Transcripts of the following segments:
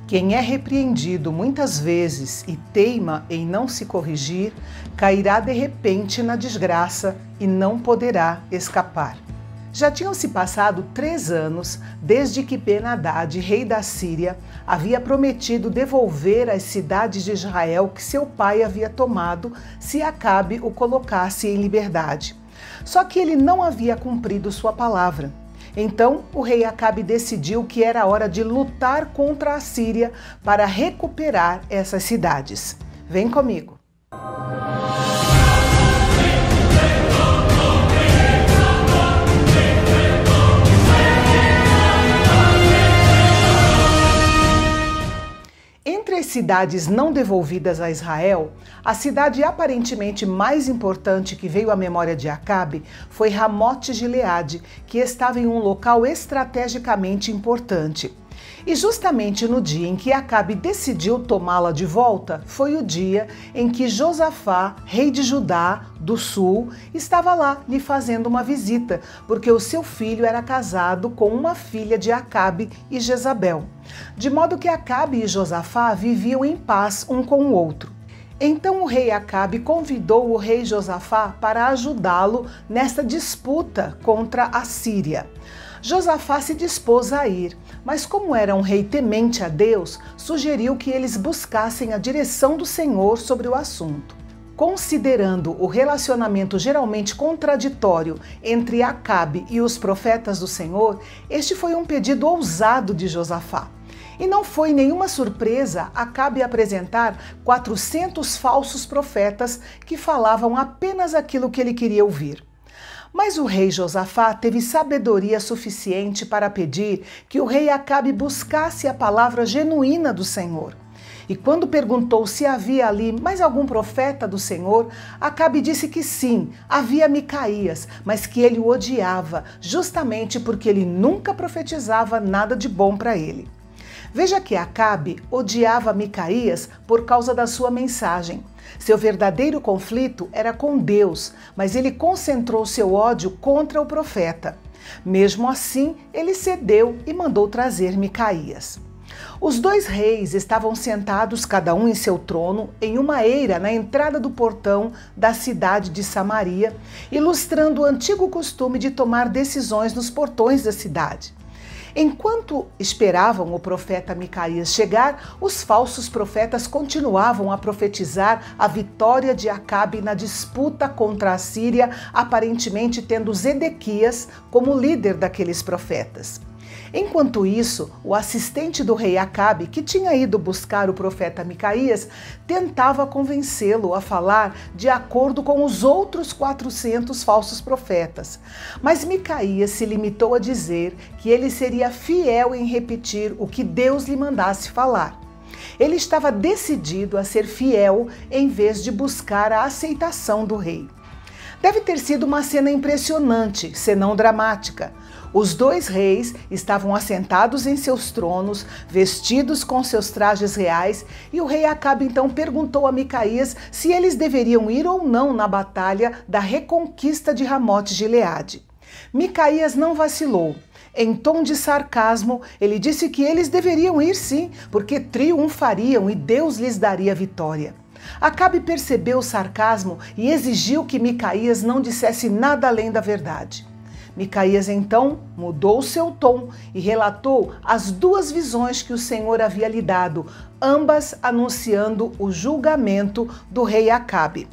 Quem é repreendido muitas vezes e teima em não se corrigir, cairá de repente na desgraça e não poderá escapar. Já tinham se passado 3 anos desde que Ben-Hadad, rei da Síria, havia prometido devolver as cidades de Israel que seu pai havia tomado se Acabe o colocasse em liberdade. Só que ele não havia cumprido sua palavra. Então, o rei Acabe decidiu que era hora de lutar contra a Síria para recuperar essas cidades. Vem comigo! Entre as cidades não devolvidas a Israel, a cidade aparentemente mais importante que veio à memória de Acabe foi Ramote-Gileade, que estava em um local estrategicamente importante. E justamente no dia em que Acabe decidiu tomá-la de volta, foi o dia em que Josafá, rei de Judá do sul, estava lá lhe fazendo uma visita, porque o seu filho era casado com uma filha de Acabe e Jezabel. De modo que Acabe e Josafá viviam em paz um com o outro. Então o rei Acabe convidou o rei Josafá para ajudá-lo nesta disputa contra a Síria. Josafá se dispôs a ir, mas como era um rei temente a Deus, sugeriu que eles buscassem a direção do Senhor sobre o assunto. Considerando o relacionamento geralmente contraditório entre Acabe e os profetas do Senhor, este foi um pedido ousado de Josafá. E não foi nenhuma surpresa Acabe apresentar 400 falsos profetas que falavam apenas aquilo que ele queria ouvir. Mas o rei Josafá teve sabedoria suficiente para pedir que o rei Acabe buscasse a palavra genuína do Senhor. E quando perguntou se havia ali mais algum profeta do Senhor, Acabe disse que sim, havia Micaías, mas que ele o odiava, justamente porque ele nunca profetizava nada de bom para ele. Veja que Acabe odiava Micaías por causa da sua mensagem. Seu verdadeiro conflito era com Deus, mas ele concentrou seu ódio contra o profeta. Mesmo assim, ele cedeu e mandou trazer Micaías. Os 2 reis estavam sentados, cada um em seu trono, em uma eira na entrada do portão da cidade de Samaria, ilustrando o antigo costume de tomar decisões nos portões da cidade. Enquanto esperavam o profeta Micaías chegar, os falsos profetas continuavam a profetizar a vitória de Acabe na disputa contra a Síria, aparentemente tendo Zedequias como líder daqueles profetas. Enquanto isso, o assistente do rei Acabe, que tinha ido buscar o profeta Micaías, tentava convencê-lo a falar de acordo com os outros 400 falsos profetas. Mas Micaías se limitou a dizer que ele seria fiel em repetir o que Deus lhe mandasse falar. Ele estava decidido a ser fiel em vez de buscar a aceitação do rei. Deve ter sido uma cena impressionante, senão dramática. Os 2 reis estavam assentados em seus tronos, vestidos com seus trajes reais, e o rei Acabe então perguntou a Micaías se eles deveriam ir ou não na batalha da reconquista de Ramote-Gileade. Micaías não vacilou. Em tom de sarcasmo, ele disse que eles deveriam ir sim, porque triunfariam e Deus lhes daria vitória. Acabe percebeu o sarcasmo e exigiu que Micaías não dissesse nada além da verdade. Micaías então mudou seu tom e relatou as 2 visões que o Senhor havia lhe dado, ambas anunciando o julgamento do rei Acabe.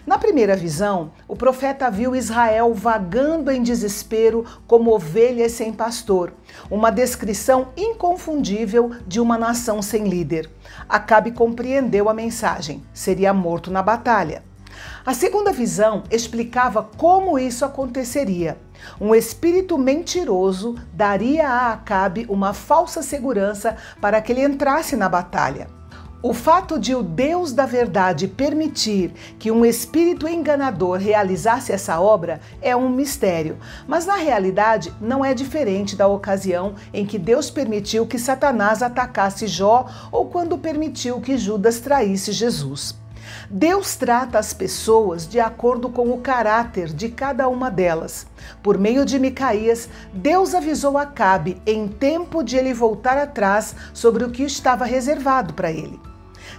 Na primeira visão, o profeta viu Israel vagando em desespero como ovelhas sem pastor, uma descrição inconfundível de uma nação sem líder. Acabe compreendeu a mensagem: seria morto na batalha. A segunda visão explicava como isso aconteceria. Um espírito mentiroso daria a Acabe uma falsa segurança para que ele entrasse na batalha. O fato de o Deus da verdade permitir que um espírito enganador realizasse essa obra é um mistério, mas na realidade não é diferente da ocasião em que Deus permitiu que Satanás atacasse Jó ou quando permitiu que Judas traísse Jesus. Deus trata as pessoas de acordo com o caráter de cada uma delas. Por meio de Micaías, Deus avisou Acabe em tempo de ele voltar atrás sobre o que estava reservado para ele.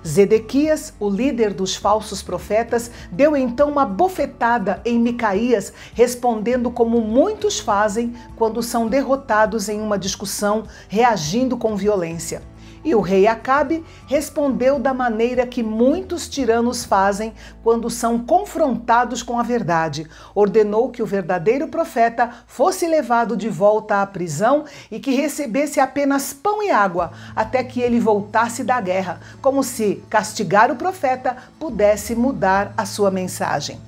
Zedequias, o líder dos falsos profetas, deu então uma bofetada em Micaías, respondendo como muitos fazem quando são derrotados em uma discussão, reagindo com violência. E o rei Acabe respondeu da maneira que muitos tiranos fazem quando são confrontados com a verdade. Ordenou que o verdadeiro profeta fosse levado de volta à prisão e que recebesse apenas pão e água até que ele voltasse da guerra, como se castigar o profeta pudesse mudar a sua mensagem.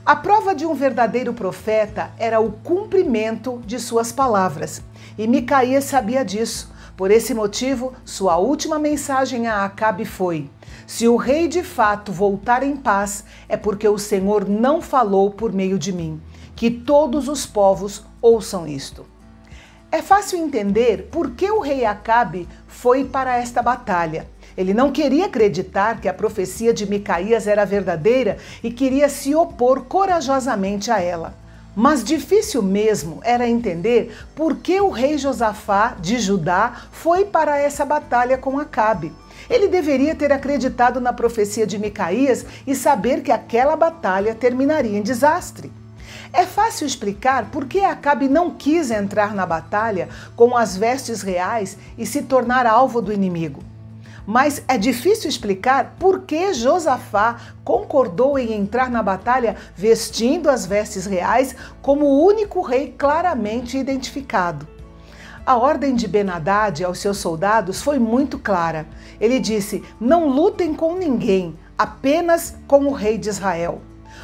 A prova de um verdadeiro profeta era o cumprimento de suas palavras, e Micaías sabia disso. Por esse motivo, sua última mensagem a Acabe foi: se o rei de fato voltar em paz, é porque o Senhor não falou por meio de mim. Que todos os povos ouçam isto. É fácil entender por que o rei Acabe foi para esta batalha. Ele não queria acreditar que a profecia de Micaías era verdadeira e queria se opor corajosamente a ela. Mas difícil mesmo era entender por que o rei Josafá de Judá foi para essa batalha com Acabe. Ele deveria ter acreditado na profecia de Micaías e saber que aquela batalha terminaria em desastre. É fácil explicar por que Acabe não quis entrar na batalha com as vestes reais e se tornar alvo do inimigo. Mas é difícil explicar por que Josafá concordou em entrar na batalha vestindo as vestes reais como o único rei claramente identificado. A ordem de Ben-Hadad aos seus soldados foi muito clara. Ele disse: não lutem com ninguém, apenas com o rei de Israel.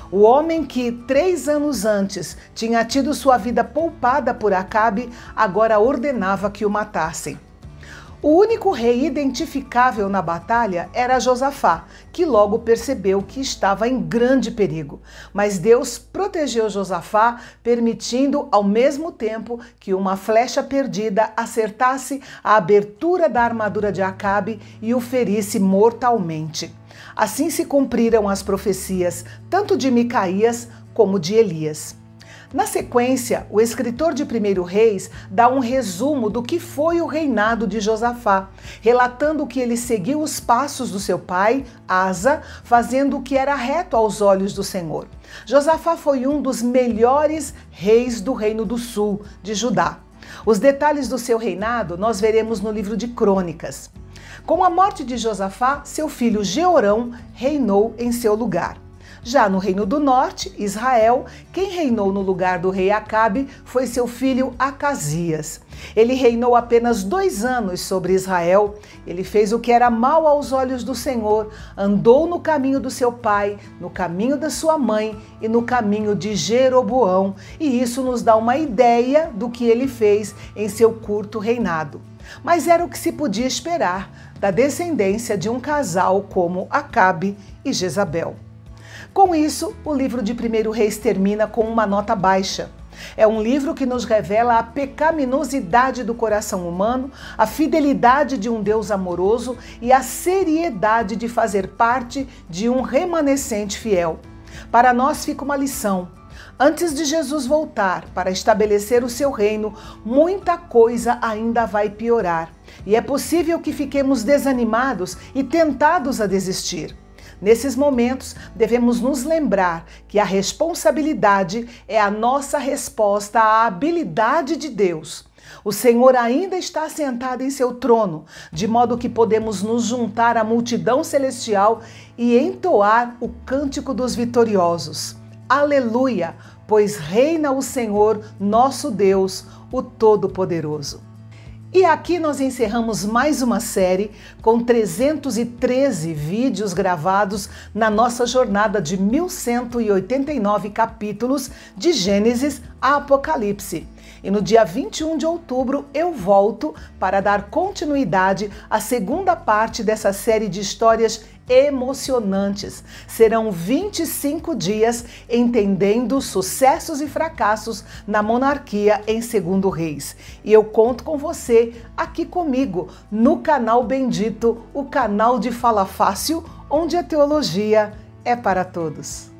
O homem que 3 anos antes tinha tido sua vida poupada por Acabe, agora ordenava que o matassem. O único rei identificável na batalha era Josafá, que logo percebeu que estava em grande perigo. Mas Deus protegeu Josafá, permitindo ao mesmo tempo que uma flecha perdida acertasse a abertura da armadura de Acabe e o ferisse mortalmente. Assim se cumpriram as profecias, tanto de Micaías como de Elias. Na sequência, o escritor de 1 Reis dá um resumo do que foi o reinado de Josafá, relatando que ele seguiu os passos do seu pai, Asa, fazendo o que era reto aos olhos do Senhor. Josafá foi um dos melhores reis do Reino do Sul, de Judá. Os detalhes do seu reinado nós veremos no livro de Crônicas. Com a morte de Josafá, seu filho Jeorão reinou em seu lugar. Já no Reino do Norte, Israel, quem reinou no lugar do rei Acabe foi seu filho Acasias. Ele reinou apenas 2 anos sobre Israel. Ele fez o que era mal aos olhos do Senhor, andou no caminho do seu pai, no caminho da sua mãe e no caminho de Jeroboão. E isso nos dá uma ideia do que ele fez em seu curto reinado. Mas era o que se podia esperar da descendência de um casal como Acabe e Jezabel. Com isso, o livro de 1 Reis termina com uma nota baixa. É um livro que nos revela a pecaminosidade do coração humano, a fidelidade de um Deus amoroso e a seriedade de fazer parte de um remanescente fiel. Para nós fica uma lição. Antes de Jesus voltar para estabelecer o seu reino, muita coisa ainda vai piorar. E é possível que fiquemos desanimados e tentados a desistir. Nesses momentos, devemos nos lembrar que a responsabilidade é a nossa resposta à habilidade de Deus. O Senhor ainda está sentado em seu trono, de modo que podemos nos juntar à multidão celestial e entoar o cântico dos vitoriosos. Aleluia! Pois reina o Senhor, nosso Deus, o Todo-Poderoso. E aqui nós encerramos mais uma série com 313 vídeos gravados na nossa jornada de 1189 capítulos de Gênesis a Apocalipse. E no dia 21 de outubro eu volto para dar continuidade à segunda parte dessa série de histórias emocionantes. Serão 25 dias entendendo sucessos e fracassos na monarquia em 2 Reis. E eu conto com você aqui comigo no canal Bendito, o canal de Fala Fácil, onde a teologia é para todos.